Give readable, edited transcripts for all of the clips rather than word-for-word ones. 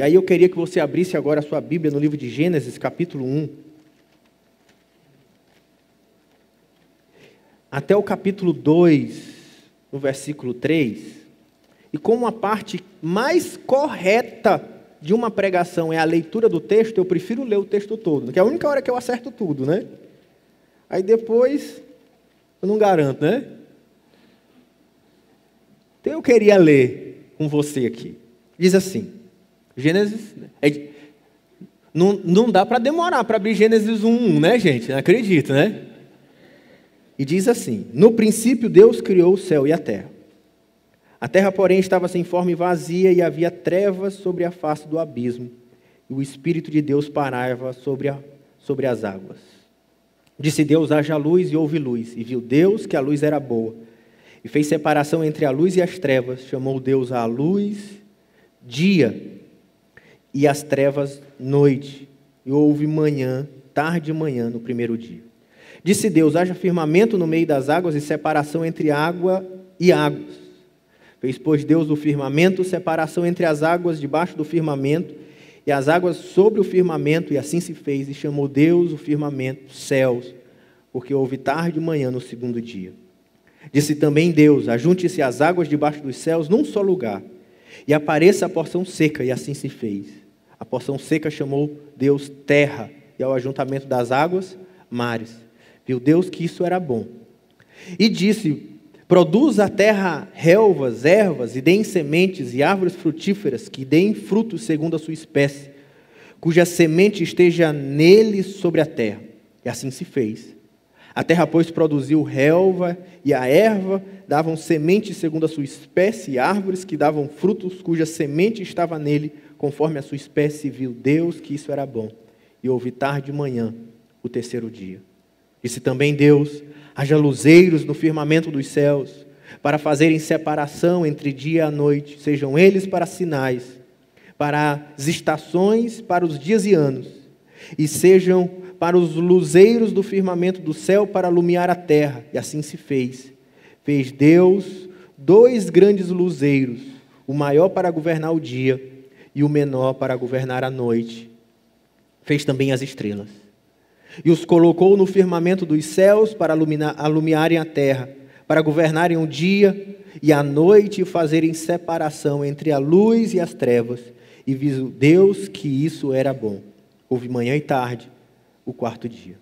E aí eu queria que você abrisse agora a sua Bíblia no livro de Gênesis, capítulo 1. Até o capítulo 2, no versículo 3. E como a parte mais correta de uma pregação é a leitura do texto, eu prefiro ler o texto todo, que é a única hora que eu acerto tudo, né? Aí depois, eu não garanto, né? Então eu queria ler com você aqui. Diz assim, Gênesis... Não dá para demorar para abrir Gênesis 1, né, gente? Não acredito, né? E diz assim: no princípio Deus criou o céu e a terra. A terra, porém, estava sem forma e vazia, e havia trevas sobre a face do abismo, e o Espírito de Deus pairava sobre as águas. Disse Deus: haja luz, e houve luz. E viu Deus que a luz era boa, e fez separação entre a luz e as trevas. Chamou Deus a luz dia, e as trevas noite. E houve manhã, tarde e manhã, no primeiro dia. Disse Deus: haja firmamento no meio das águas, e separação entre água e águas. Fez, pois, Deus do firmamento separação entre as águas debaixo do firmamento e as águas sobre o firmamento, e assim se fez. E chamou Deus o firmamento céus, porque houve tarde e manhã no segundo dia. Disse também Deus: ajunte-se as águas debaixo dos céus num só lugar, e apareça a porção seca, e assim se fez. A porção seca chamou Deus terra, e ao ajuntamento das águas, mares. Viu Deus que isso era bom. E disse: produz a terra relvas, ervas, e deem sementes e árvores frutíferas, que deem frutos segundo a sua espécie, cuja semente esteja nele sobre a terra. E assim se fez. A terra, pois, produziu relva, e a erva davam semente segundo a sua espécie, e árvores que davam frutos, cuja semente estava nele, conforme a sua espécie. E viu Deus que isso era bom. E houve tarde e manhã, o terceiro dia. Disse também Deus: haja luzeiros no firmamento dos céus, para fazerem separação entre dia e noite, sejam eles para sinais, para as estações, para os dias e anos, e sejam para os luzeiros do firmamento do céu, para alumiar a terra. E assim se fez. Fez Deus 2 grandes luzeiros, o maior para governar o dia, e o menor para governar a noite. Fez também as estrelas. E os colocou no firmamento dos céus para alumiarem a terra, para governarem o dia e a noite, e fazerem separação entre a luz e as trevas. E viu Deus que isso era bom. Houve manhã e tarde, o quarto dia.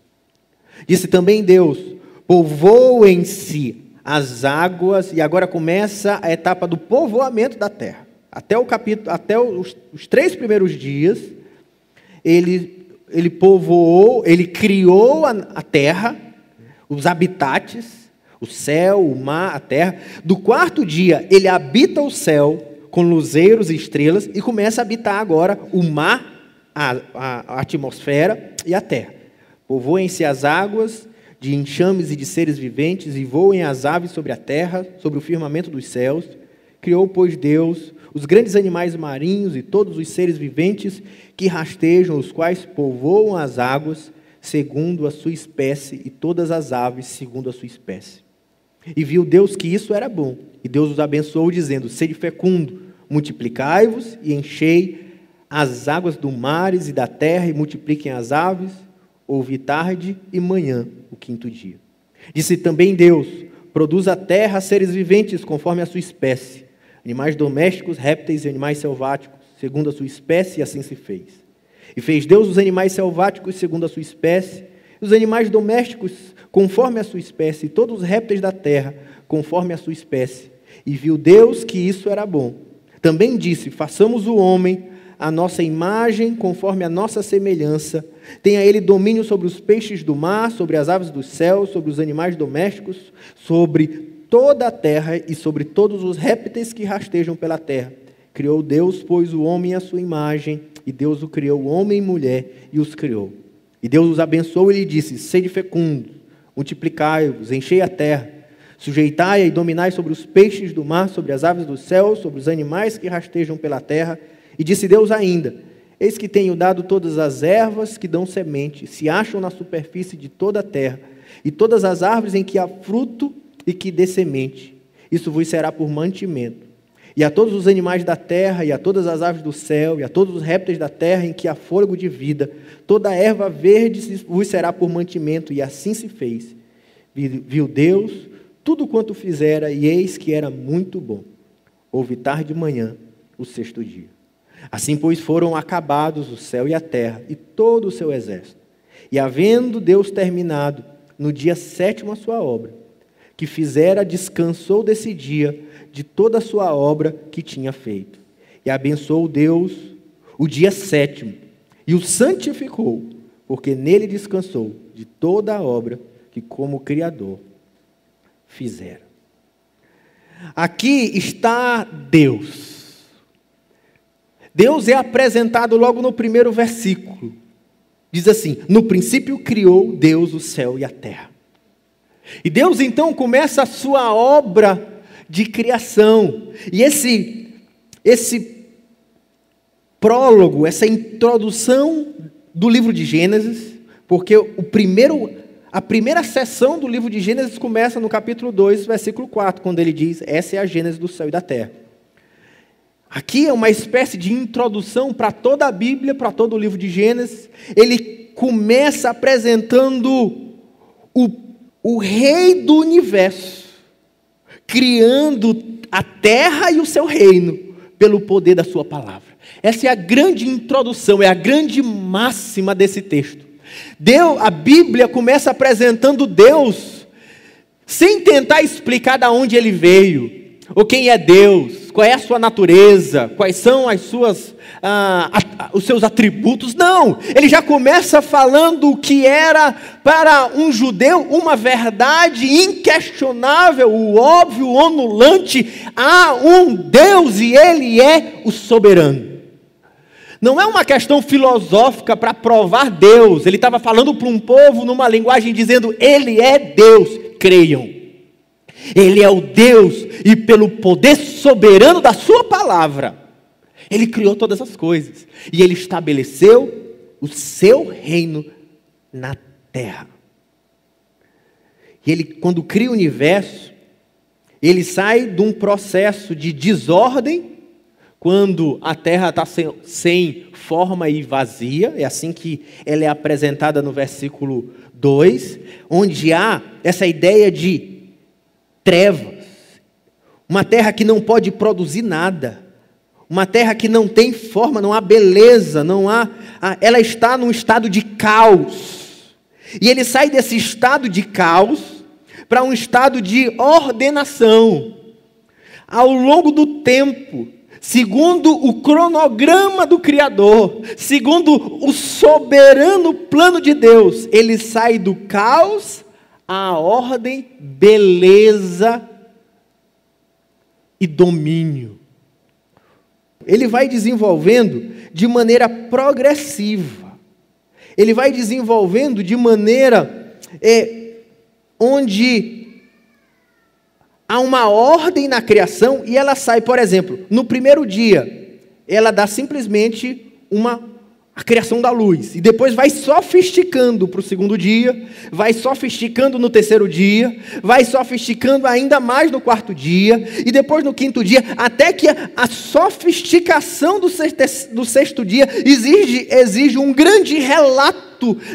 Disse também Deus: povoem-se as águas. E agora começa a etapa do povoamento da terra. Até os 3 primeiros dias, ele povoou, ele criou a terra, os habitats, o céu, o mar, a terra. Do quarto dia, ele habita o céu com luzeiros e estrelas, e começa a habitar agora o mar, a atmosfera e a terra. Povoem-se as águas de enxames e de seres viventes, e voem as aves sobre a terra, sobre o firmamento dos céus. Criou, pois, Deus os grandes animais marinhos e todos os seres viventes que rastejam, os quais povoam as águas segundo a sua espécie, e todas as aves segundo a sua espécie. E viu Deus que isso era bom. E Deus os abençoou, dizendo: sede fecundo, multiplicai-vos e enchei as águas do mares e da terra, e multipliquem as aves. Houve tarde e manhã, o quinto dia. Disse também Deus: produz a terra seres viventes conforme a sua espécie, animais domésticos, répteis e animais selváticos, segundo a sua espécie, e assim se fez. E fez Deus os animais selváticos segundo a sua espécie, os animais domésticos conforme a sua espécie, e todos os répteis da terra conforme a sua espécie. E viu Deus que isso era bom. Também disse: façamos o homem a nossa imagem, conforme a nossa semelhança. Tenha ele domínio sobre os peixes do mar, sobre as aves do céu, sobre os animais domésticos, sobre toda a terra e sobre todos os répteis que rastejam pela terra. Criou Deus, pois, o homem à sua imagem, e Deus o criou, homem e mulher, e os criou. E Deus os abençoou e lhe disse: sede fecundos, multiplicai-vos, enchei a terra, sujeitai-a e dominai sobre os peixes do mar, sobre as aves do céu, sobre os animais que rastejam pela terra. E disse Deus ainda: eis que tenho dado todas as ervas que dão semente, se acham na superfície de toda a terra, e todas as árvores em que há fruto e que dê semente. Isso vos será por mantimento. E a todos os animais da terra, e a todas as aves do céu, e a todos os répteis da terra em que há fôlego de vida, toda a erva verde vos será por mantimento, e assim se fez. Viu Deus tudo quanto fizera, e eis que era muito bom. Houve tarde e manhã, o sexto dia. Assim, pois, foram acabados o céu e a terra, e todo o seu exército. E havendo Deus terminado, no dia sétimo a sua obra, que fizera, descansou desse dia, de toda a sua obra que tinha feito. E abençoou Deus o dia sétimo, e o santificou, porque nele descansou de toda a obra que como Criador fizera. Aqui está Deus. Deus é apresentado logo no primeiro versículo. Diz assim: no princípio criou Deus o céu e a terra. E Deus então começa a sua obra de criação. E esse prólogo, essa introdução do livro de Gênesis, porque a primeira sessão do livro de Gênesis começa no capítulo 2, versículo 4, quando ele diz: essa é a Gênesis do céu e da terra. Aqui é uma espécie de introdução para toda a Bíblia, para todo o livro de Gênesis. Ele começa apresentando o rei do universo, criando a terra e o seu reino pelo poder da sua palavra. Essa é a grande introdução, é a grande máxima desse texto. A Bíblia começa apresentando Deus, sem tentar explicar de onde ele veio, ou quem é Deus, qual é a sua natureza, quais são os seus atributos. Não, ele já começa falando o que era para um judeu uma verdade inquestionável, o óbvio, o onulante. Há um Deus e ele é o soberano. Não é uma questão filosófica para provar Deus. Ele estava falando para um povo numa linguagem dizendo: ele é Deus, creiam. Ele é o Deus, e pelo poder soberano da sua palavra, ele criou todas as coisas. E ele estabeleceu o seu reino na terra. E ele, quando cria o universo, ele sai de um processo de desordem, quando a terra está sem forma e vazia. É assim que ela é apresentada no versículo 2, onde há essa ideia de trevas, uma terra que não pode produzir nada, uma terra que não tem forma, não há beleza, ela está num estado de caos. E ele sai desse estado de caos para um estado de ordenação. Ao longo do tempo, segundo o cronograma do Criador, segundo o soberano plano de Deus, ele sai do caos à ordem, beleza e domínio. Ele vai desenvolvendo de maneira progressiva. Ele vai desenvolvendo de maneira onde há uma ordem na criação, e ela sai, por exemplo, no primeiro dia, ela dá simplesmente a criação da luz, e depois vai sofisticando para o segundo dia, vai sofisticando no terceiro dia, vai sofisticando ainda mais no quarto dia, e depois no quinto dia, até que a sofisticação do sexto dia exige um grande relato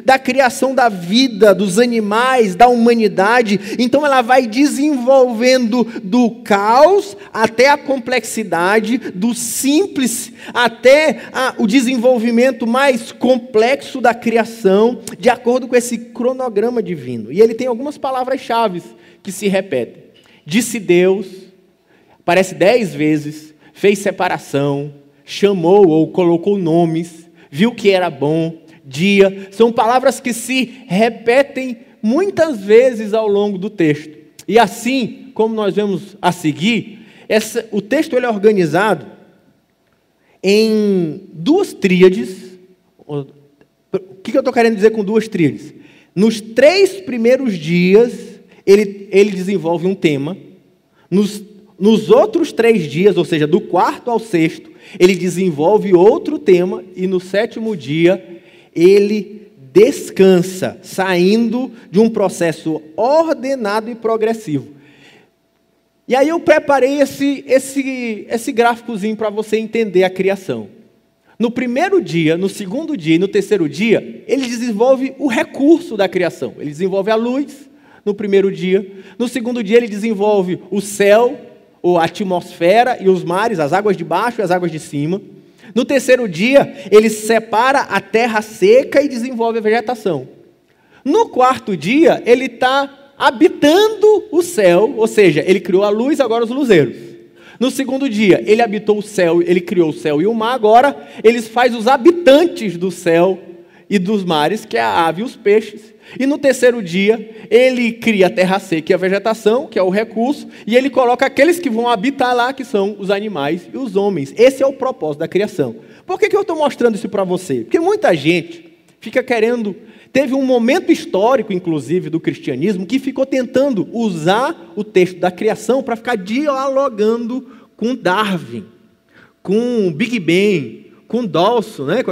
da criação da vida, dos animais, da humanidade. Então ela vai desenvolvendo do caos até a complexidade, do simples até o desenvolvimento mais complexo da criação, de acordo com esse cronograma divino. E ele tem algumas palavras-chave que se repetem. Disse Deus, aparece 10 vezes, fez separação, chamou ou colocou nomes, viu que era bom, dia, são palavras que se repetem muitas vezes ao longo do texto. E assim, como nós vemos a seguir, o texto ele é organizado em 2 tríades. O que eu estou querendo dizer com 2 tríades? Nos 3 primeiros dias, ele desenvolve um tema. Nos outros 3 dias, ou seja, do 4º ao 6º, ele desenvolve outro tema. E no 7º dia, ele descansa, saindo de um processo ordenado e progressivo. E aí eu preparei esse gráficozinho para você entender a criação. No primeiro dia, no segundo dia e no terceiro dia, ele desenvolve o recurso da criação. Ele desenvolve a luz no primeiro dia. No segundo dia ele desenvolve o céu, ou a atmosfera e os mares, as águas de baixo e as águas de cima. No terceiro dia ele separa a terra seca e desenvolve a vegetação. No quarto dia ele está habitando o céu, ou seja, ele criou a luz, agora os luzeiros. No segundo dia, ele habitou o céu, ele criou o céu e o mar, agora ele faz os habitantes do céu e dos mares, que é a ave e os peixes. E no terceiro dia, ele cria a terra seca e a vegetação, que é o recurso, e ele coloca aqueles que vão habitar lá, que são os animais e os homens. Esse é o propósito da criação. Por que eu estou mostrando isso para você? Porque muita gente fica querendo... Teve um momento histórico, inclusive, do cristianismo, que ficou tentando usar o texto da criação para ficar dialogando com Darwin, com Big Bang, com Dawson, né? com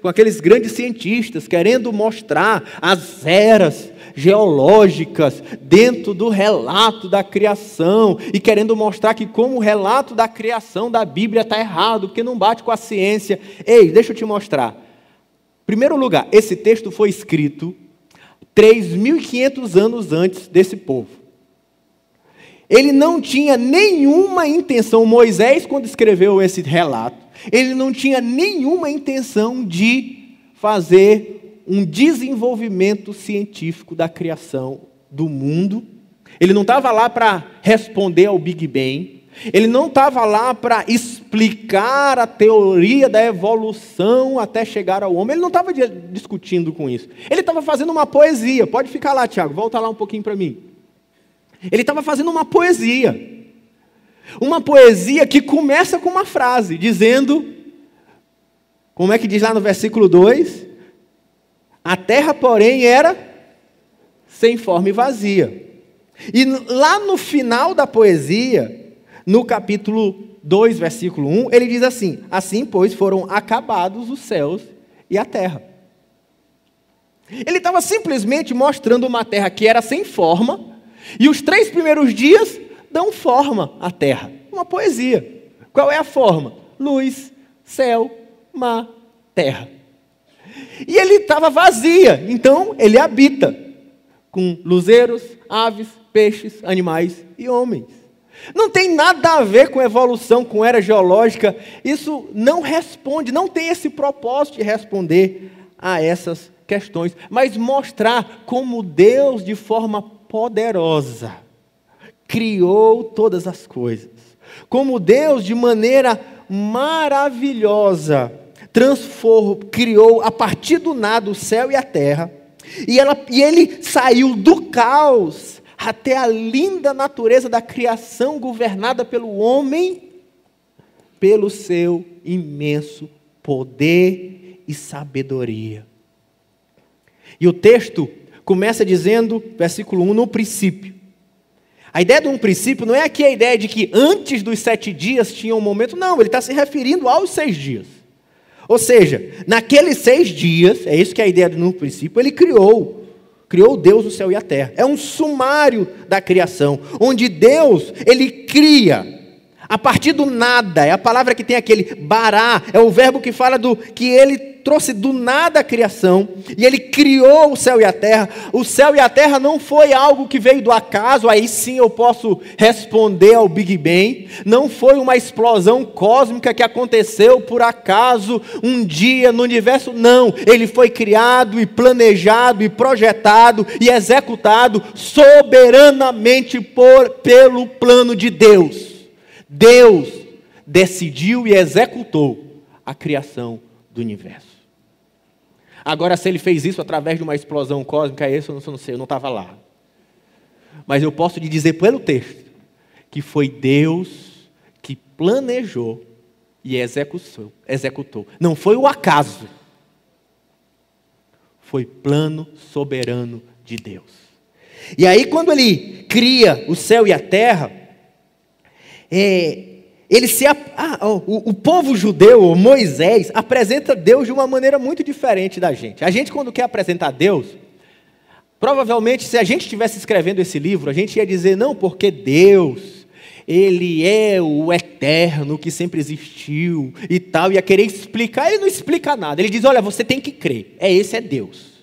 aqueles grandes cientistas, querendo mostrar as eras geológicas dentro do relato da criação, e querendo mostrar que como o relato da criação da Bíblia está errado, porque não bate com a ciência. Ei, deixa eu te mostrar. Em primeiro lugar, esse texto foi escrito 3.500 anos antes desse povo. Ele não tinha nenhuma intenção, Moisés, quando escreveu esse relato, ele não tinha nenhuma intenção de fazer um desenvolvimento científico da criação do mundo. Ele não estava lá para responder ao Big Bang. Ele não estava lá para explicar a teoria da evolução até chegar ao homem. Ele não estava discutindo com isso. Ele estava fazendo uma poesia. Pode ficar lá, Tiago, volta lá um pouquinho para mim. Ele estava fazendo uma poesia. Uma poesia que começa com uma frase, dizendo, como é que diz lá no versículo 2? A terra, porém, era sem forma e vazia. E lá no final da poesia... No capítulo 2, versículo 1, ele diz assim: assim, pois, foram acabados os céus e a terra. Ele estava simplesmente mostrando uma terra que era sem forma, e os 3 primeiros dias dão forma à terra. Uma poesia. Qual é a forma? Luz, céu, mar, terra. E ele estava vazia, então ele habita com luzeiros, aves, peixes, animais e homens. Não tem nada a ver com evolução, com era geológica. Isso não responde, não tem esse propósito de responder a essas questões, mas mostrar como Deus, de forma poderosa, criou todas as coisas. Como Deus, de maneira maravilhosa, criou a partir do nada o céu e a terra, e ele saiu do caos até a linda natureza da criação governada pelo homem, pelo seu imenso poder e sabedoria. E o texto começa dizendo, versículo 1, no princípio. A ideia de um princípio não é aqui a ideia de que antes dos 7 dias tinha um momento, não, ele está se referindo aos 6 dias. Ou seja, naqueles 6 dias, é isso que é a ideia de no princípio, ele criou Deus o céu e a terra. É um sumário da criação, onde Deus, ele cria, a partir do nada, é a palavra que tem aquele bará, é o verbo que fala que ele trouxe do nada a criação, e ele criou o céu e a terra. O céu e a terra não foi algo que veio do acaso, aí sim eu posso responder ao Big Bang, não foi uma explosão cósmica que aconteceu por acaso um dia no universo, não, ele foi criado e planejado e projetado e executado soberanamente pelo plano de Deus. Deus decidiu e executou a criação do universo. Agora, se ele fez isso através de uma explosão cósmica, isso eu não sei, eu não estava lá. Mas eu posso lhe dizer pelo texto, que foi Deus que planejou e executou. Não foi o acaso. Foi plano soberano de Deus. E aí, quando ele cria o céu e a terra, o povo judeu, Moisés, apresenta Deus de uma maneira muito diferente da gente. A gente, quando quer apresentar Deus, provavelmente, se a gente estivesse escrevendo esse livro, a gente ia dizer, não, porque Deus, Ele é o eterno que sempre existiu e tal, ia querer explicar, ele não explica nada. Ele diz, olha, você tem que crer, esse é Deus.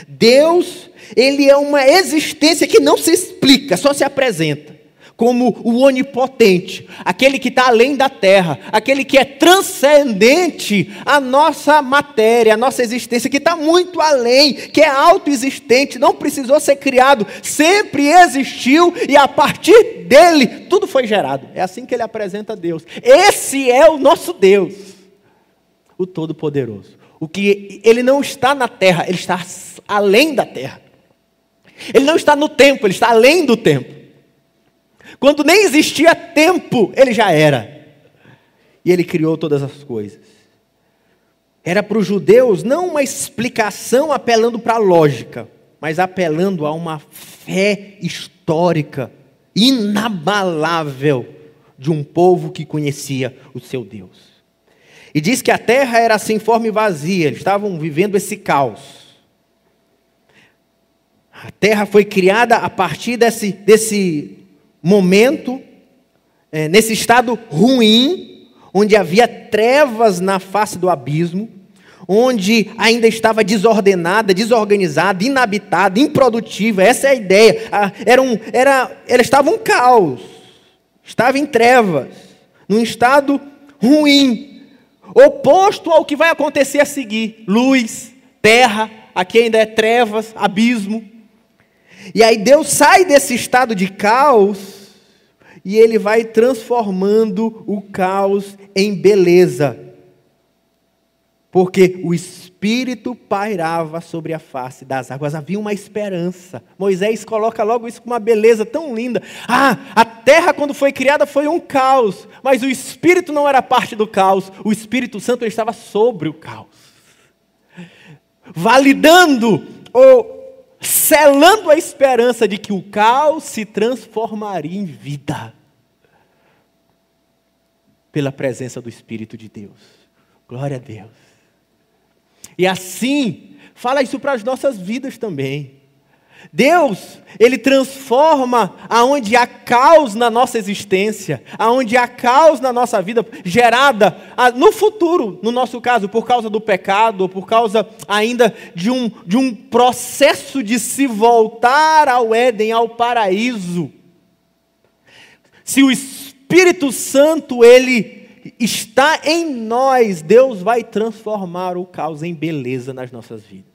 Deus, ele é uma existência que não se explica, só se apresenta como o onipotente, aquele que está além da terra, aquele que é transcendente à nossa matéria, à nossa existência, que está muito além, que é autoexistente, não precisou ser criado, sempre existiu e a partir dele tudo foi gerado. É assim que ele apresenta Deus. Esse é o nosso Deus, o Todo-Poderoso. O que ele não está na terra, ele está além da terra. Ele não está no tempo, ele está além do tempo. Quando nem existia tempo, ele já era. E ele criou todas as coisas. Era para os judeus não uma explicação apelando para a lógica, mas apelando a uma fé histórica, inabalável, de um povo que conhecia o seu Deus. E diz que a terra era sem forma e vazia, eles estavam vivendo esse caos. A terra foi criada a partir desse momento, nesse estado ruim, onde havia trevas na face do abismo, onde ainda estava desordenada, desorganizada, inabitada, improdutiva. Essa é a ideia. Ela estava um caos, estava em trevas, num estado ruim, oposto ao que vai acontecer a seguir: luz, terra, aqui ainda é trevas, abismo. E aí Deus sai desse estado de caos e ele vai transformando o caos em beleza. Porque o Espírito pairava sobre a face das águas. Havia uma esperança. Moisés coloca logo isso com uma beleza tão linda. A terra quando foi criada foi um caos, mas o Espírito não era parte do caos. O Espírito Santo estava sobre o caos, validando ou selando a esperança de que o caos se transformaria em vida pela presença do Espírito de Deus. Glória a Deus. E assim, fala isso para as nossas vidas também. Deus, ele transforma aonde há caos na nossa existência, aonde há caos na nossa vida, gerada no futuro, no nosso caso, por causa do pecado, ou por causa ainda de um processo de se voltar ao Éden, ao paraíso. Se o Espírito Santo, ele está em nós, Deus vai transformar o caos em beleza nas nossas vidas.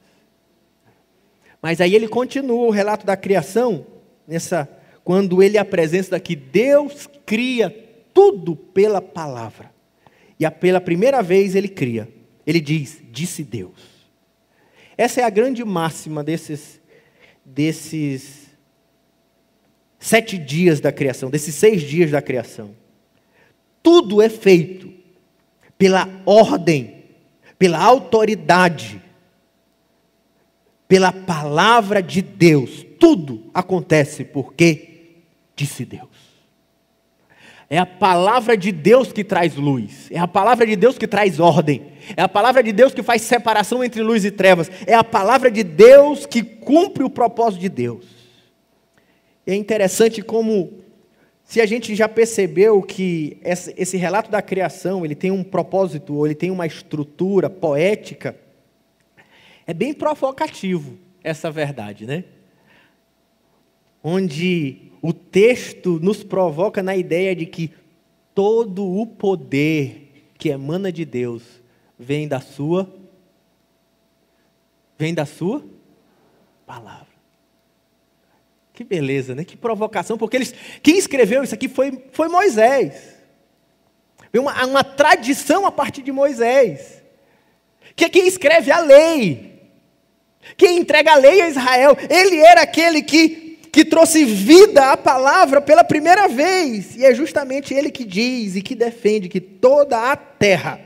Mas aí ele continua o relato da criação, quando ele apresenta que Deus cria tudo pela palavra. E pela primeira vez ele cria. Ele diz, disse Deus. Essa é a grande máxima desses 7 dias da criação, desses 6 dias da criação. Tudo é feito pela ordem, pela autoridade, pela palavra de Deus. Tudo acontece porque disse Deus. É a palavra de Deus que traz luz. É a palavra de Deus que traz ordem. É a palavra de Deus que faz separação entre luz e trevas. É a palavra de Deus que cumpre o propósito de Deus. É interessante como, se a gente já percebeu que esse relato da criação, ele tem um propósito, ou ele tem uma estrutura poética, é bem provocativo essa verdade, né? Onde o texto nos provoca na ideia de que todo o poder que emana de Deus vem da sua palavra. Que beleza, né? Que provocação, porque quem escreveu isso aqui foi Moisés. Veio uma tradição a partir de Moisés, que é quem escreve a lei. Quem entrega a lei a Israel, ele era aquele que trouxe vida à palavra pela primeira vez. E é justamente ele que diz e que defende que toda a terra,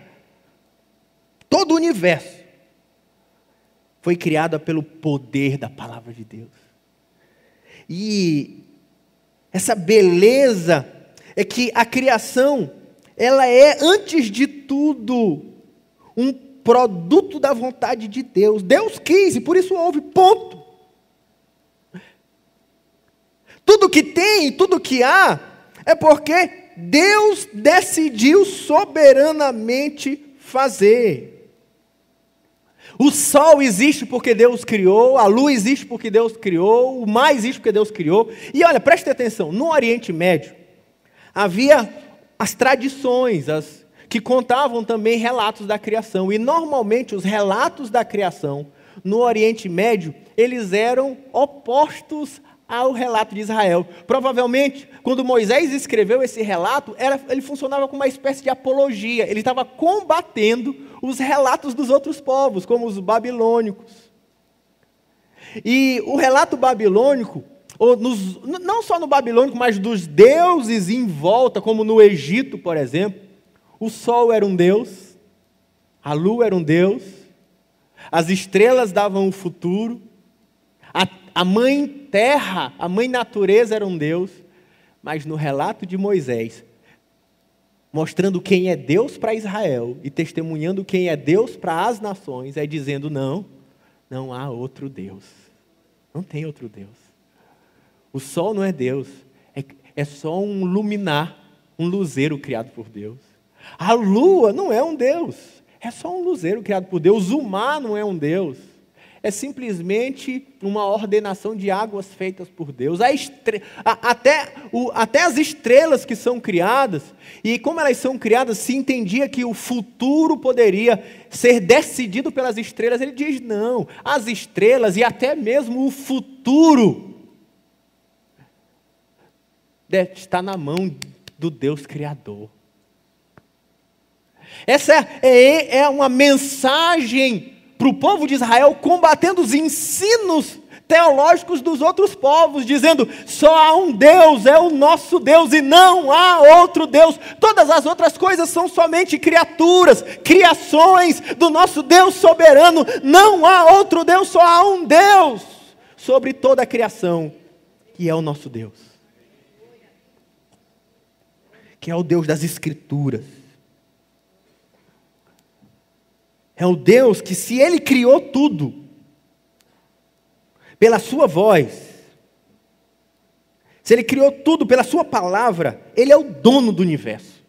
todo o universo, foi criada pelo poder da palavra de Deus. E essa beleza é que a criação, ela é, antes de tudo, um produto da vontade de Deus. Deus quis e por isso houve, ponto. Tudo que tem, tudo que há, É porque Deus decidiu soberanamente fazer. O sol existe porque Deus criou, a lua existe porque Deus criou, o mar existe porque Deus criou. E olha, preste atenção, no Oriente Médio havia as tradições, que contavam também relatos da criação. E normalmente os relatos da criação no Oriente Médio, eles eram opostos ao relato de Israel. Provavelmente, quando Moisés escreveu esse relato, ele funcionava como uma espécie de apologia. Ele estava combatendo os relatos dos outros povos, como os babilônicos. E o relato babilônico, não só no babilônico, mas dos deuses em volta, como no Egito, por exemplo, o sol era um deus, a lua era um deus, as estrelas davam o futuro, a mãe terra, a mãe natureza era um deus, mas no relato de Moisés, mostrando quem é Deus para Israel e testemunhando quem é Deus para as nações, é dizendo não há outro Deus, não tem outro Deus. O sol não é Deus, é só um luminar, um luzeiro criado por Deus. A lua não é um Deus, é só um luzeiro criado por Deus. O mar não é um Deus, é simplesmente uma ordenação de águas feitas por Deus. Até as estrelas que são criadas, e como elas são criadas, se entendia que o futuro poderia ser decidido pelas estrelas. Ele diz, não, as estrelas e até mesmo o futuro está na mão do Deus Criador. Essa é uma mensagem para o povo de Israel, combatendo os ensinos teológicos dos outros povos, dizendo, só há um Deus, é o nosso Deus, e não há outro Deus. Todas as outras coisas são somente criaturas, criações do nosso Deus soberano. Não há outro Deus, só há um Deus sobre toda a criação, que é o nosso Deus, que é o Deus das Escrituras. É o Deus que, se Ele criou tudo, pela sua voz, se Ele criou tudo pela sua palavra, Ele é o dono do universo.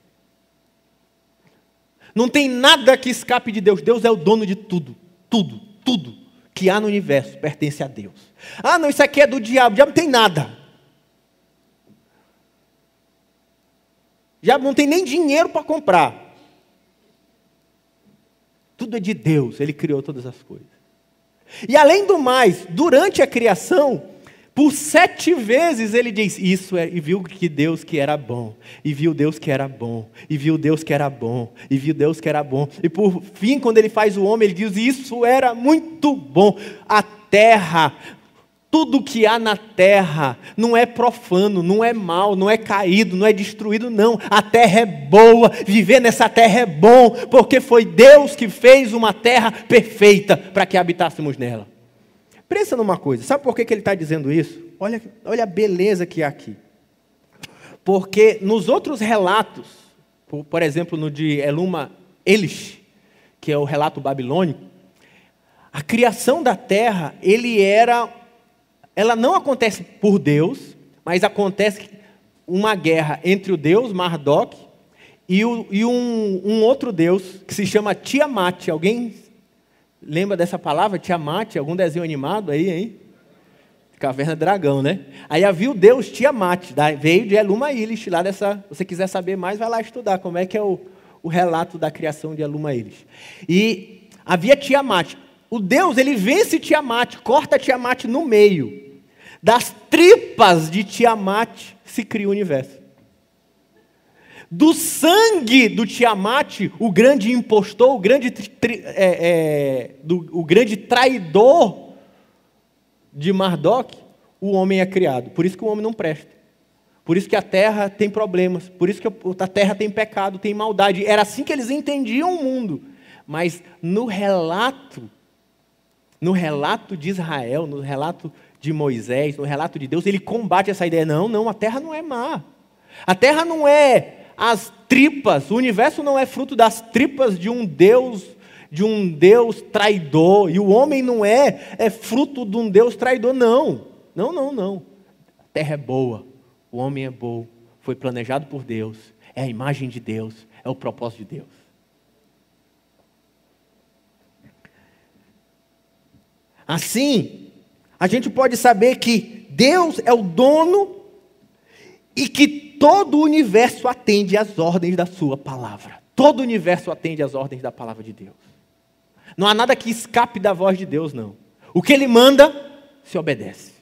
Não tem nada que escape de Deus. Deus é o dono de tudo. Tudo que há no universo pertence a Deus. Ah, não, isso aqui é do diabo. O diabo não tem nada. O diabo não tem nem dinheiro para comprar. Tudo é de Deus, Ele criou todas as coisas. E além do mais, durante a criação, por 7 vezes Ele diz, e viu que Deus que era bom, e viu Deus que era bom, e viu Deus que era bom, e viu Deus que era bom. E por fim, quando Ele faz o homem, Ele diz, isso era muito bom. A terra, tudo que há na terra, não é profano, não é mau, não é caído, não é destruído, não. A terra é boa, viver nessa terra é bom, porque foi Deus que fez uma terra perfeita para que habitássemos nela. Pensa numa coisa, sabe por que Ele está dizendo isso? Olha a beleza que há aqui. Porque nos outros relatos, por exemplo, no de Enuma Elish, que é o relato babilônico, a criação da terra, ela não acontece por Deus, mas acontece uma guerra entre o deus Marduk e um outro deus que se chama Tiamat. Alguém lembra dessa palavra, Tiamat? Algum desenho animado aí, hein? Caverna do Dragão, né? Aí havia o deus Tiamat, veio de Enuma Elish, lá dessa. Se você quiser saber mais, vai lá estudar como é que é o relato da criação de Enuma Elish. E havia Tiamat. O Deus, ele vence Tiamat, corta Tiamat no meio. Das tripas de Tiamat se cria o universo. Do sangue do Tiamat, o grande impostor, o grande traidor de Marduk, o homem é criado. Por isso que o homem não presta. Por isso que a terra tem problemas. Por isso que a terra tem pecado, tem maldade. Era assim que eles entendiam o mundo. Mas no relato de Israel, no relato de Moisés, no relato de Deus, ele combate essa ideia. Não, a terra não é má. A terra não é as tripas, o universo não é fruto das tripas de um Deus traidor, e o homem não é fruto de um Deus traidor, não. A terra é boa, o homem é bom, foi planejado por Deus, é a imagem de Deus, é o propósito de Deus. Assim, a gente pode saber que Deus é o dono e que todo o universo atende às ordens da sua palavra. Todo o universo atende às ordens da palavra de Deus. Não há nada que escape da voz de Deus, não. O que Ele manda, se obedece.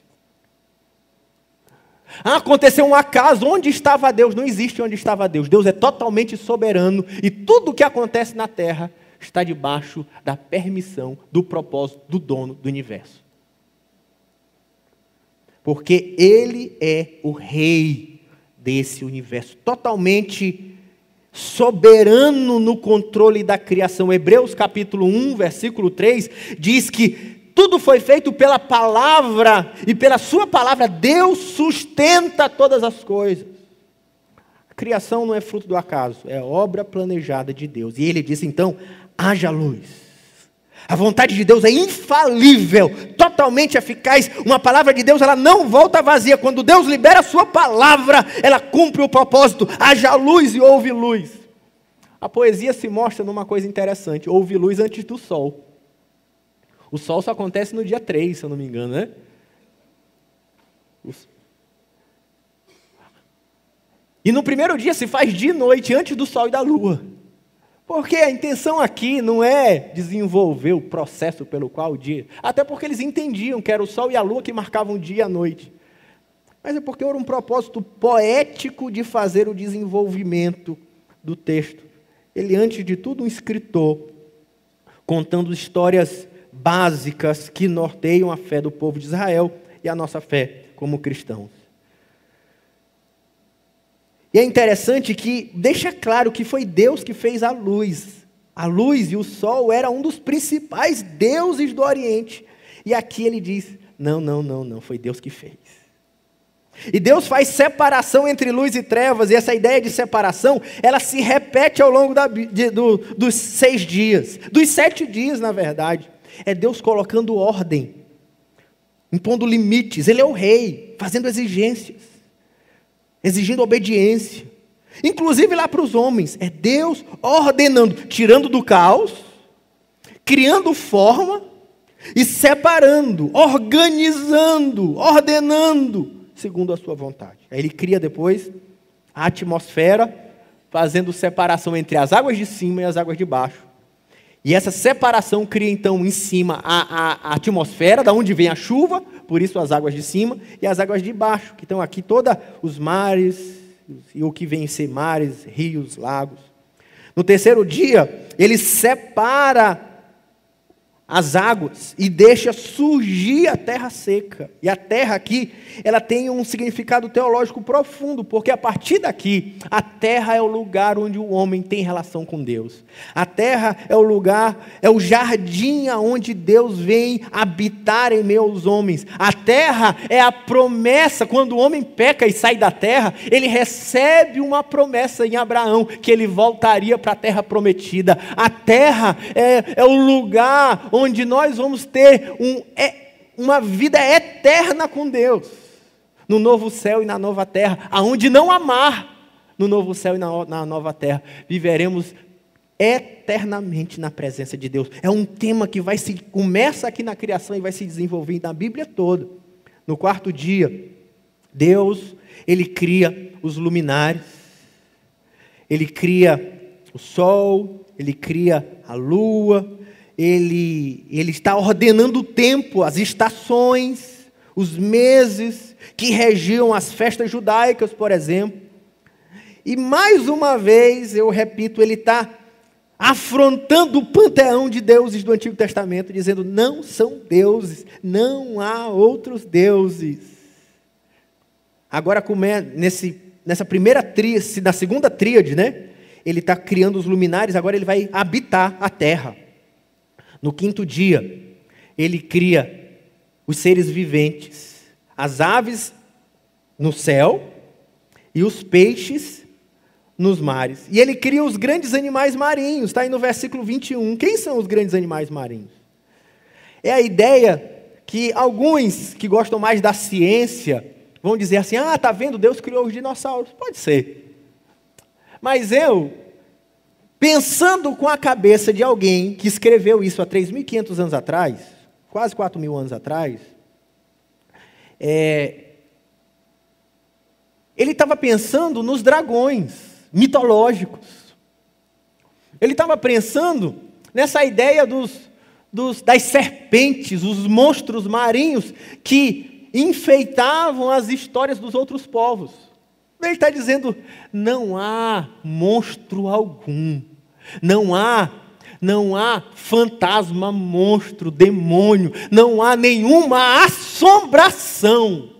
Aconteceu um acaso, onde estava Deus? Não existe onde estava Deus. Deus é totalmente soberano e tudo o que acontece na terra está debaixo da permissão, do propósito do dono do universo. Porque Ele é o rei desse universo, totalmente soberano no controle da criação. Hebreus capítulo 1, versículo 3, diz que tudo foi feito pela palavra, e pela sua palavra Deus sustenta todas as coisas. A criação não é fruto do acaso, é obra planejada de Deus. E Ele disse então, haja luz. A vontade de Deus é infalível, totalmente eficaz. Uma palavra de Deus, ela não volta vazia. Quando Deus libera a sua palavra, ela cumpre o propósito. Haja luz e houve luz. A poesia se mostra numa coisa interessante. Houve luz antes do sol. O sol só acontece no dia 3, se eu não me engano, né? E no primeiro dia se faz dia e noite, antes do sol e da lua. Porque a intenção aqui não é desenvolver o processo pelo qual o dia... Até porque eles entendiam que era o sol e a lua que marcavam o dia e a noite. Mas é porque era um propósito poético de fazer o desenvolvimento do texto. Ele, antes de tudo, um escritor, contando histórias básicas que norteiam a fé do povo de Israel e a nossa fé como cristãos. E é interessante que deixa claro que foi Deus que fez a luz. A luz e o sol eram um dos principais deuses do Oriente. E aqui ele diz, não, foi Deus que fez. E Deus faz separação entre luz e trevas, e essa ideia de separação, ela se repete ao longo dos 6 dias, dos 7 dias, na verdade. É Deus colocando ordem, impondo limites. Ele é o rei, fazendo exigências, exigindo obediência. Inclusive lá para os homens, é Deus ordenando, tirando do caos, criando forma e separando, organizando, ordenando, segundo a sua vontade. Aí Ele cria depois a atmosfera, fazendo separação entre as águas de cima e as águas de baixo. E essa separação cria então em cima a atmosfera, da onde vem a chuva, por isso as águas de cima, e as águas de baixo, que estão aqui todos os mares, e o que vem a ser mares, rios, lagos. No terceiro dia, Ele separa as águas e deixa surgir a terra seca. E a terra aqui, ela tem um significado teológico profundo, porque a partir daqui, a terra é o lugar onde o homem tem relação com Deus. A terra é o lugar, é o jardim onde Deus vem habitar em meio aos homens. A terra é a promessa, quando o homem peca e sai da terra, ele recebe uma promessa em Abraão, que ele voltaria para a terra prometida. A terra é o lugar onde nós vamos ter uma vida eterna com Deus, no novo céu e na nova terra, aonde não há mar, no novo céu e na nova terra, viveremos eternamente na presença de Deus. É um tema que começa aqui na criação e vai se desenvolver na Bíblia toda. No 4º dia, Deus, Ele cria os luminares, Ele cria o sol, Ele cria a lua, Ele está ordenando o tempo, as estações, os meses que regiam as festas judaicas, por exemplo. E mais uma vez, eu repito, Ele está afrontando o panteão de deuses do Antigo Testamento, dizendo, não são deuses, não há outros deuses. Agora, nessa primeira tríade, na segunda tríade, né? Ele está criando os luminares, agora Ele vai habitar a terra. No 5º dia, Ele cria os seres viventes, as aves no céu e os peixes nos mares. E Ele cria os grandes animais marinhos, está aí no versículo 21. Quem são os grandes animais marinhos? É a ideia que alguns que gostam mais da ciência vão dizer assim, tá vendo, Deus criou os dinossauros. Pode ser. Mas eu, pensando com a cabeça de alguém que escreveu isso há 3.500 anos atrás, quase 4.000 anos atrás, ele estava pensando nos dragões mitológicos. Ele estava pensando nessa ideia das serpentes, os monstros marinhos que enfeitavam as histórias dos outros povos. Ele está dizendo, não há monstro algum, não há fantasma, monstro, demônio, não há nenhuma assombração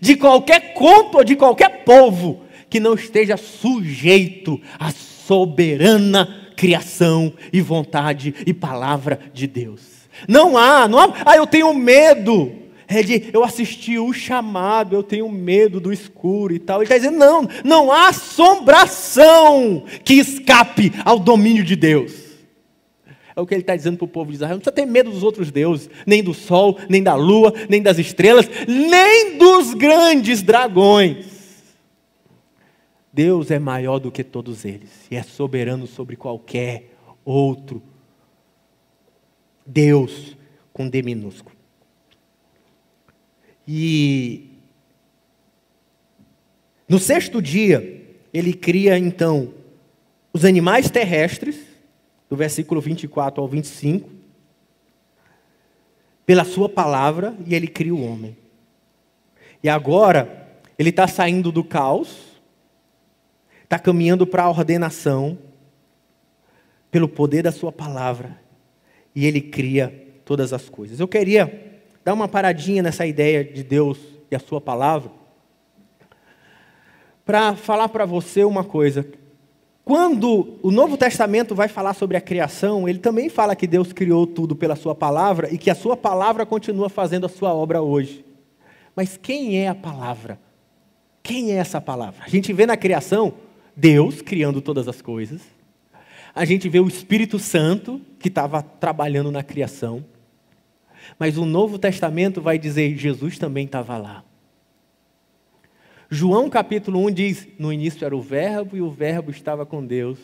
de qualquer conto ou de qualquer povo que não esteja sujeito à soberana criação e vontade e palavra de Deus. Não há, eu tenho medo. Eu assisti O Chamado, eu tenho medo do escuro e tal. Ele está dizendo, não há assombração que escape ao domínio de Deus. É o que ele está dizendo para o povo de Israel. Não precisa ter medo dos outros deuses, nem do sol, nem da lua, nem das estrelas, nem dos grandes dragões. Deus é maior do que todos eles e é soberano sobre qualquer outro Deus com D minúsculo. E no sexto dia, ele cria então os animais terrestres, do versículo 24 ao 25, pela sua palavra, e ele cria o homem. E agora, ele está saindo do caos, está caminhando para a ordenação, pelo poder da sua palavra, e ele cria todas as coisas. Eu queria dar uma paradinha nessa ideia de Deus e a sua palavra, para falar para você uma coisa. Quando o Novo Testamento vai falar sobre a criação, ele também fala que Deus criou tudo pela sua palavra e que a sua palavra continua fazendo a sua obra hoje. Mas quem é a palavra? Quem é essa palavra? A gente vê na criação Deus criando todas as coisas. A gente vê o Espírito Santo que estava trabalhando na criação. Mas o Novo Testamento vai dizer que Jesus também estava lá. João capítulo 1 diz, no início era o verbo e o verbo estava com Deus.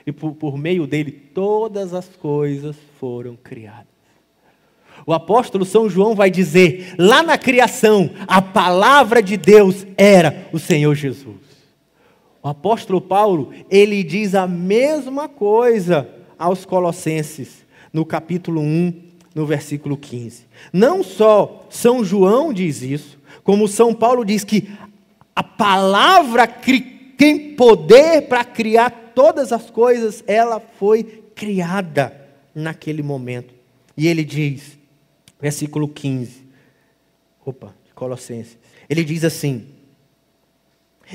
E por meio dele todas as coisas foram criadas. O apóstolo São João vai dizer, lá na criação, a palavra de Deus era o Senhor Jesus. O apóstolo Paulo, ele diz a mesma coisa aos Colossenses, no capítulo 1, no versículo 15. Não só São João diz isso, como São Paulo diz que a palavra tem poder para criar todas as coisas, ela foi criada naquele momento. E ele diz, versículo 15, Colossenses, ele diz assim,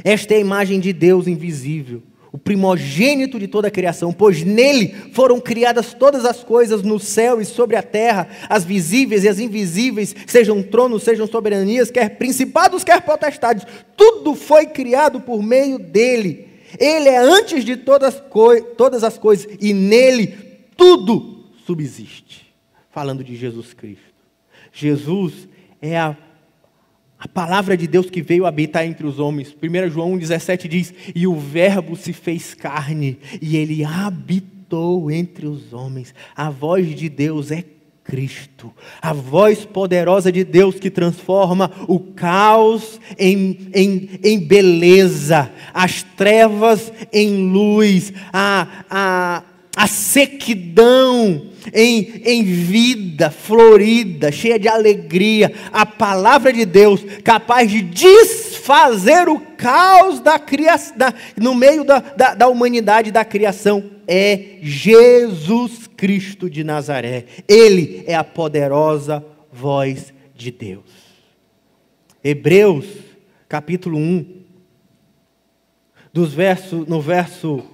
esta é a imagem de Deus invisível, o primogênito de toda a criação, pois nele foram criadas todas as coisas no céu e sobre a terra, as visíveis e as invisíveis, sejam tronos, sejam soberanias, quer principados, quer potestades, tudo foi criado por meio dele. Ele é antes de todas as coisas e nele tudo subsiste. Falando de Jesus Cristo. Jesus é a palavra de Deus que veio habitar entre os homens. 1 João 1,17 diz, e o verbo se fez carne, e ele habitou entre os homens. A voz de Deus é Cristo. A voz poderosa de Deus que transforma o caos em beleza, as trevas em luz, a sequidão em vida florida, cheia de alegria. A palavra de Deus capaz de desfazer o caos da criação, no meio da humanidade, da criação, é Jesus Cristo de Nazaré. Ele é a poderosa voz de Deus. Hebreus capítulo 1, no verso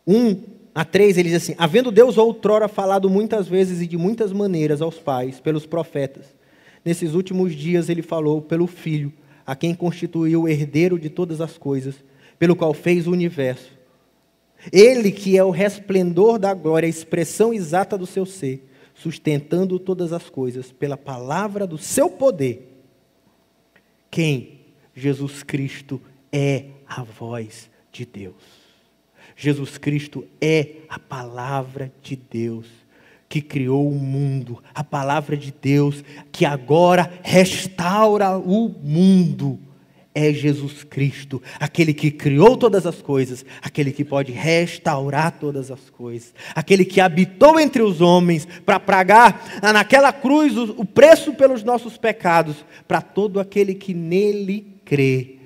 1 a 3, ele diz assim, havendo Deus outrora falado muitas vezes e de muitas maneiras aos pais, pelos profetas, nesses últimos dias ele falou pelo Filho, a quem constituiu o herdeiro de todas as coisas, pelo qual fez o universo. Ele que é o resplendor da glória, a expressão exata do seu ser, sustentando todas as coisas pela palavra do seu poder. Quem? Jesus Cristo é a voz de Deus. Jesus Cristo é a palavra de Deus que criou o mundo. A palavra de Deus que agora restaura o mundo. É Jesus Cristo, aquele que criou todas as coisas, aquele que pode restaurar todas as coisas, aquele que habitou entre os homens para pagar naquela cruz o preço pelos nossos pecados, para todo aquele que nele crê,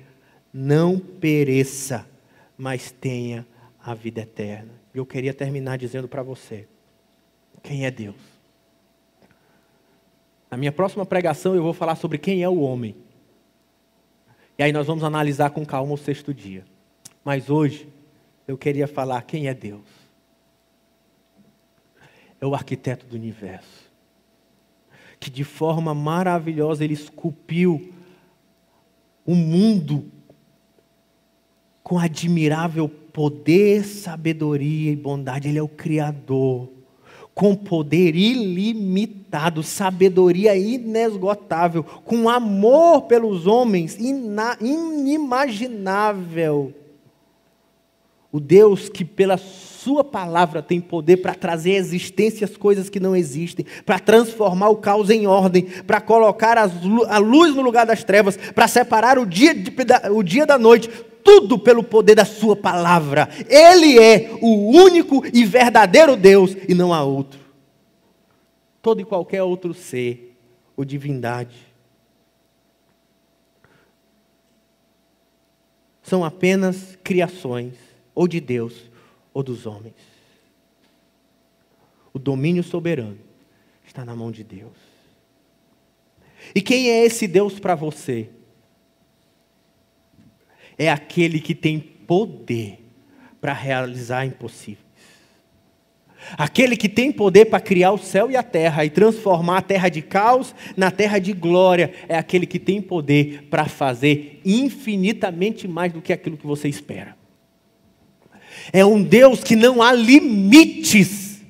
não pereça, mas tenha a vida eterna. Eu queria terminar dizendo para você, quem é Deus? Na minha próxima pregação eu vou falar sobre quem é o homem. E aí nós vamos analisar com calma o 6º dia. Mas hoje, eu queria falar quem é Deus. É o arquiteto do universo. Que de forma maravilhosa ele esculpiu o mundo com admirável poder, sabedoria e bondade. Ele é o Criador. Com poder ilimitado, sabedoria inesgotável, com amor pelos homens inimaginável. O Deus que pela sua palavra tem poder para trazer à existência as coisas que não existem, para transformar o caos em ordem, para colocar a luz no lugar das trevas, para separar o dia da noite, tudo pelo poder da sua palavra. Ele é o único e verdadeiro Deus e não há outro. Todo e qualquer outro ser ou divindade são apenas criações ou de Deus ou dos homens. O domínio soberano está na mão de Deus. E quem é esse Deus para você? É aquele que tem poder para realizar impossíveis. Aquele que tem poder para criar o céu e a terra e transformar a terra de caos na terra de glória. É aquele que tem poder para fazer infinitamente mais do que aquilo que você espera. É um Deus que não há limites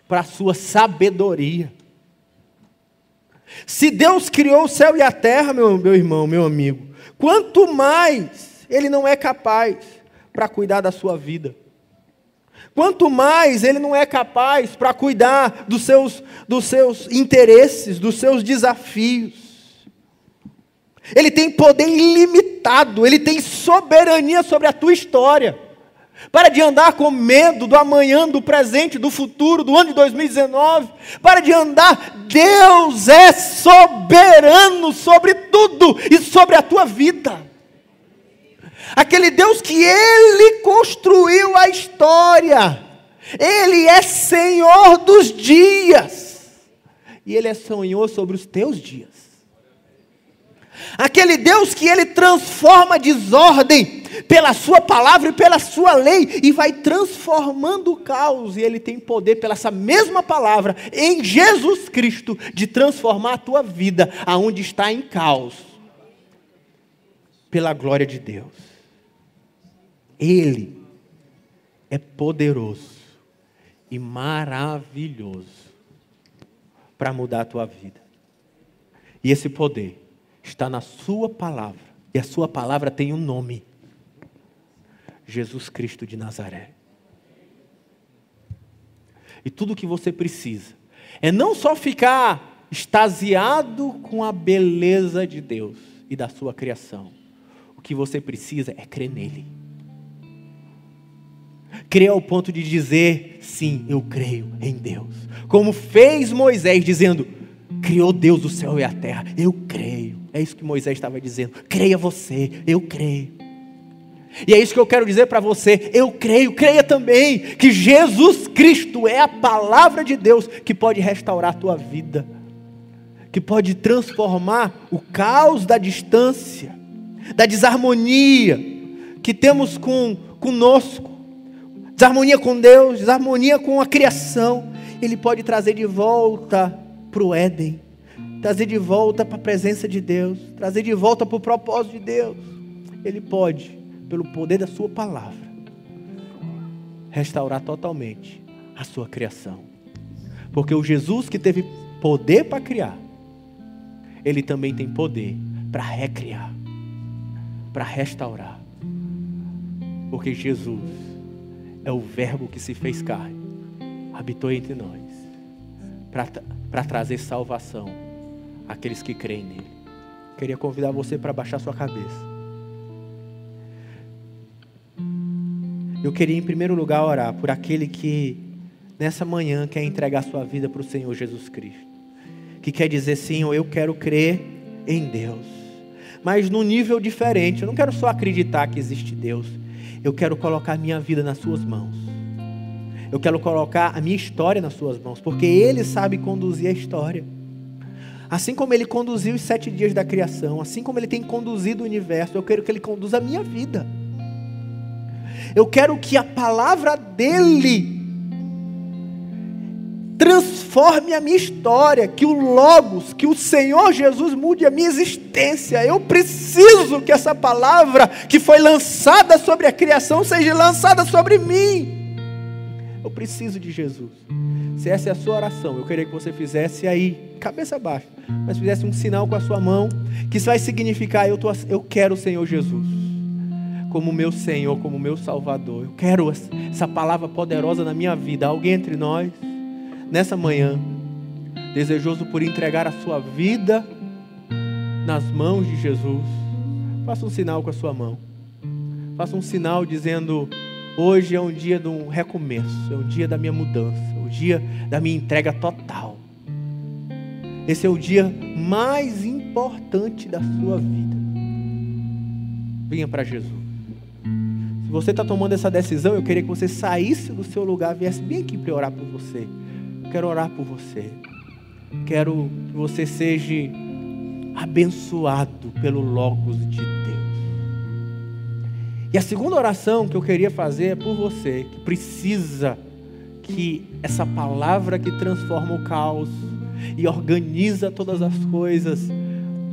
para a sua sabedoria. Se Deus criou o céu e a terra, meu irmão, meu amigo, quanto mais Ele não é capaz para cuidar da sua vida. Quanto mais Ele não é capaz para cuidar dos seus interesses, dos seus desafios. Ele tem poder ilimitado, Ele tem soberania sobre a tua história. Para de andar com medo do amanhã, do presente, do futuro, do ano de 2019. Para de andar, Deus é soberano sobre tudo e sobre a tua vida. Aquele Deus que Ele construiu a história. Ele é Senhor dos dias. E Ele é Senhor sobre os teus dias. Aquele Deus que Ele transforma a desordem pela sua palavra e pela sua lei. E vai transformando o caos. E Ele tem poder pela essa mesma palavra em Jesus Cristo de transformar a tua vida aonde está em caos. Pela glória de Deus. Ele é poderoso e maravilhoso para mudar a tua vida. E esse poder está na sua palavra. E a sua palavra tem um nome. Jesus Cristo de Nazaré. E tudo o que você precisa é não só ficar extasiado com a beleza de Deus e da sua criação. O que você precisa é crer nele. Crer ao ponto de dizer, sim, eu creio em Deus. Como fez Moisés dizendo, criou Deus o céu e a terra. Eu creio. É isso que Moisés estava dizendo. Creia você, eu creio. E é isso que eu quero dizer para você. Eu creio, creia também que Jesus Cristo é a palavra de Deus que pode restaurar a tua vida. Que pode transformar o caos da distância, da desarmonia que temos conosco. Desarmonia com Deus, desarmonia com a criação. Ele pode trazer de volta para o Éden. Trazer de volta para a presença de Deus. Trazer de volta para o propósito de Deus. Ele pode, pelo poder da sua palavra, restaurar totalmente a sua criação. Porque o Jesus que teve poder para criar, Ele também tem poder para recriar. para restaurar. Porque Jesus é o Verbo que se fez carne, habitou entre nós, para trazer salvação àqueles que creem nele. Queria convidar você para baixar sua cabeça. Eu queria em primeiro lugar orar por aquele que nessa manhã quer entregar sua vida para o Senhor Jesus Cristo, que quer dizer: Senhor, eu quero crer em Deus, mas num nível diferente. Eu não quero só acreditar que existe Deus, eu quero colocar minha vida nas suas mãos. Eu quero colocar a minha história nas suas mãos, porque Ele sabe conduzir a história. Assim como Ele conduziu os 7 dias da criação, assim como Ele tem conduzido o universo, eu quero que Ele conduza a minha vida. Eu quero que a palavra dEle transforme a minha história, que o Logos, que o Senhor Jesus mude a minha existência. Eu preciso que essa palavra que foi lançada sobre a criação seja lançada sobre mim. Eu preciso de Jesus. Se essa é a sua oração, eu queria que você fizesse aí, cabeça baixa, mas fizesse um sinal com a sua mão, que isso vai significar: eu quero o Senhor Jesus como meu Senhor, como meu Salvador. Eu quero essa palavra poderosa na minha vida. Alguém entre nós, nessa manhã, desejoso por entregar a sua vida nas mãos de Jesus, faça um sinal com a sua mão. Faça um sinal dizendo: hoje é um dia de um recomeço, é um dia da minha mudança, é o dia da minha entrega total. Esse é o dia mais importante da sua vida. Venha para Jesus. Se você está tomando essa decisão, eu queria que você saísse do seu lugar, viesse bem aqui para orar por você. Eu quero orar por você. Quero que você seja abençoado pelo Logos de Deus. E a segunda oração que eu queria fazer é por você, que precisa que essa palavra que transforma o caos e organiza todas as coisas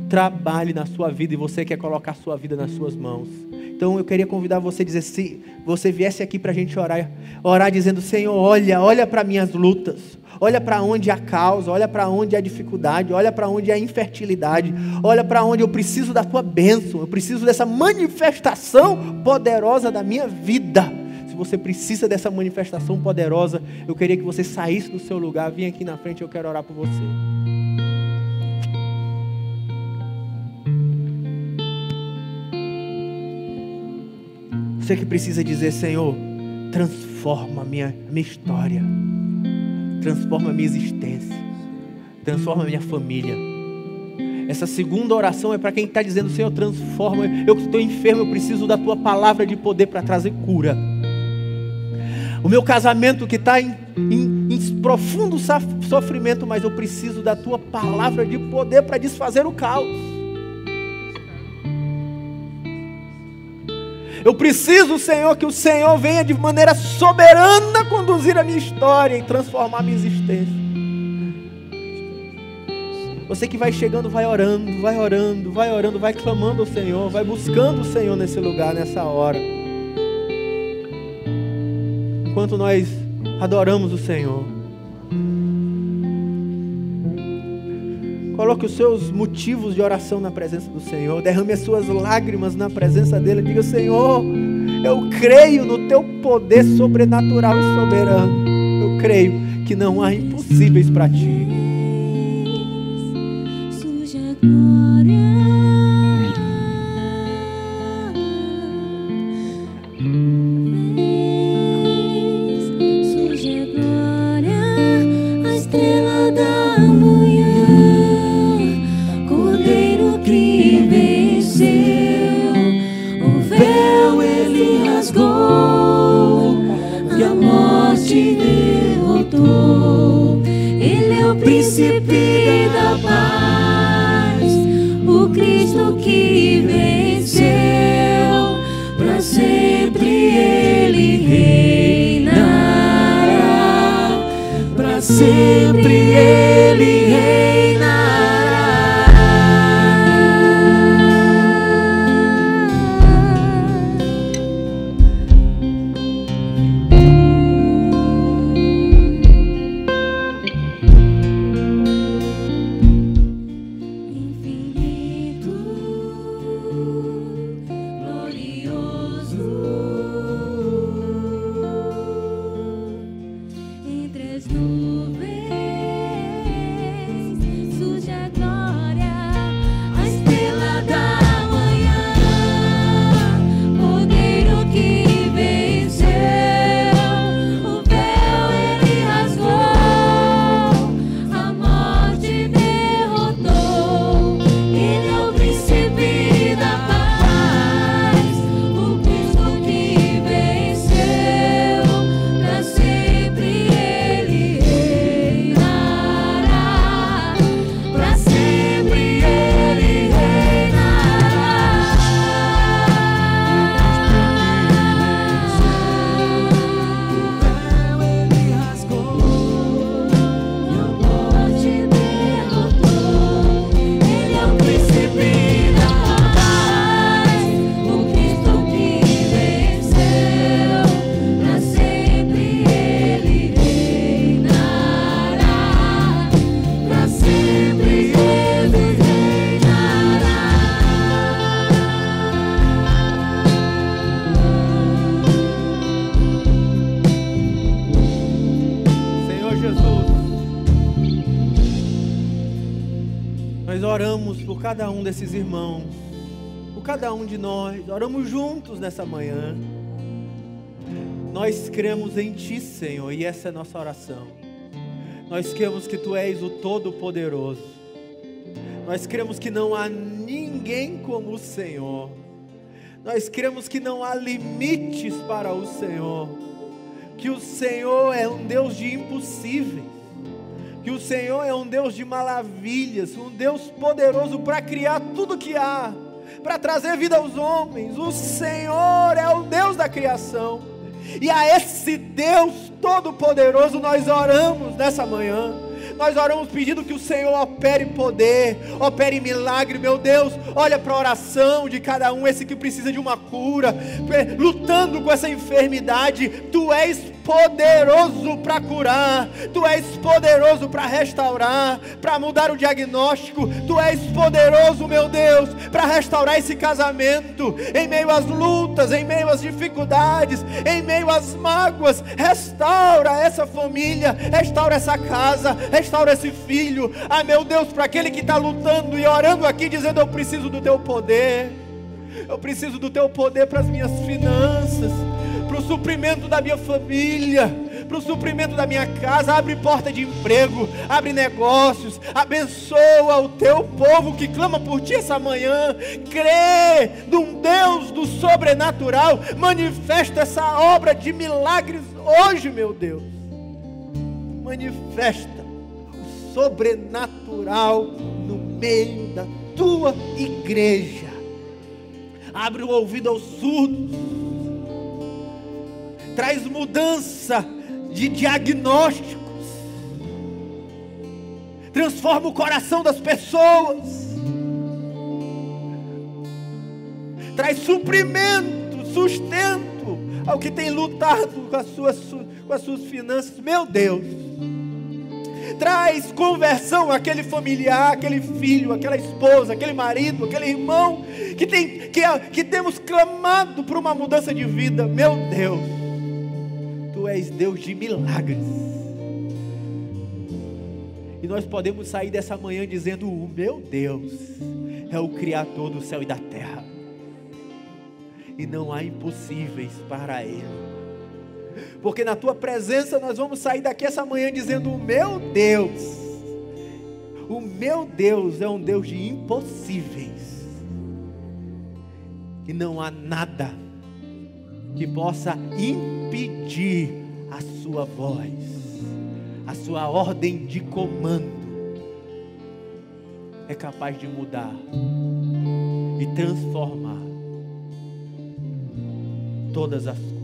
trabalhe na sua vida, e você quer colocar a sua vida nas suas mãos. Então eu queria convidar você a dizer: se você viesse aqui para a gente orar dizendo: Senhor, olha para minhas lutas, olha para onde há causa, olha para onde há dificuldade, olha para onde há infertilidade, olha para onde eu preciso da tua bênção, eu preciso dessa manifestação poderosa da minha vida. Se você precisa dessa manifestação poderosa, eu queria que você saísse do seu lugar, vinha aqui na frente, eu quero orar por você. Você que precisa dizer: Senhor, transforma a minha história, transforma a minha existência, transforma a minha família. Essa segunda oração é para quem está dizendo: Senhor, transforma, eu que estou enfermo, eu preciso da tua palavra de poder para trazer cura. O meu casamento que está em profundo sofrimento, mas eu preciso da tua palavra de poder para desfazer o caos. Eu preciso, Senhor, que o Senhor venha de maneira soberana conduzir a minha história e transformar a minha existência. Você que vai chegando, vai orando, vai clamando ao Senhor, vai buscando o Senhor nesse lugar, nessa hora. Enquanto nós adoramos o Senhor, coloque os seus motivos de oração na presença do Senhor. Derrame as suas lágrimas na presença dEle. Diga: Senhor, eu creio no Teu poder sobrenatural e soberano. Eu creio que não há impossíveis para Ti. Príncipe da paz, o Cristo que venceu, para sempre Ele reinará, para sempre Ele reinará. cada um desses irmãos, por cada um de nós. Oramos juntos nessa manhã. Nós cremos em Ti, Senhor, e essa é a nossa oração. Nós cremos que Tu és o Todo-Poderoso. Nós cremos que não há ninguém como o Senhor. Nós cremos que não há limites para o Senhor. Que o Senhor é um Deus de impossíveis. Que o Senhor é um Deus de maravilhas. Um Deus poderoso para criar tudo que há, para trazer vida aos homens. O Senhor é o Deus da criação. E a esse Deus Todo-Poderoso nós oramos nessa manhã. Nós oramos pedindo que o Senhor opere poder, opere milagre, meu Deus. Olha para a oração de cada um, esse que precisa de uma cura, lutando com essa enfermidade. Tu és poderoso para curar, Tu és poderoso para restaurar, para mudar o diagnóstico. Tu és poderoso, meu Deus, para restaurar esse casamento, em meio às lutas, em meio às dificuldades, em meio às mágoas. Restaura essa família, restaura essa casa, restaura esse filho. Ah, meu Deus, para aquele que está lutando e orando aqui, dizendo: eu preciso do Teu poder, eu preciso do Teu poder para as minhas finanças, para o suprimento da minha família, para o suprimento da minha casa. Abre porta de emprego, abre negócios, abençoa o Teu povo que clama por Ti essa manhã. Crê num Deus do sobrenatural. Manifesta essa obra de milagres hoje, meu Deus. Manifesta o sobrenatural no meio da Tua igreja. Abre o ouvido aos surdos. Traz mudança de diagnósticos. Transforma o coração das pessoas. Traz suprimento, sustento ao que tem lutado com as suas finanças. Meu Deus. Traz conversão àquele familiar, aquele filho, aquela esposa, aquele marido, aquele irmão que temos clamado por uma mudança de vida. Meu Deus, Tu és Deus de milagres. E nós podemos sair dessa manhã dizendo: o meu Deus é o Criador do céu e da terra, e não há impossíveis para Ele. Porque na Tua presença nós vamos sair daqui essa manhã dizendo: o meu Deus é um Deus de impossíveis, e não há nada que possa impedir a Sua voz, a Sua ordem de comando. É capaz de mudar e transformar todas as coisas.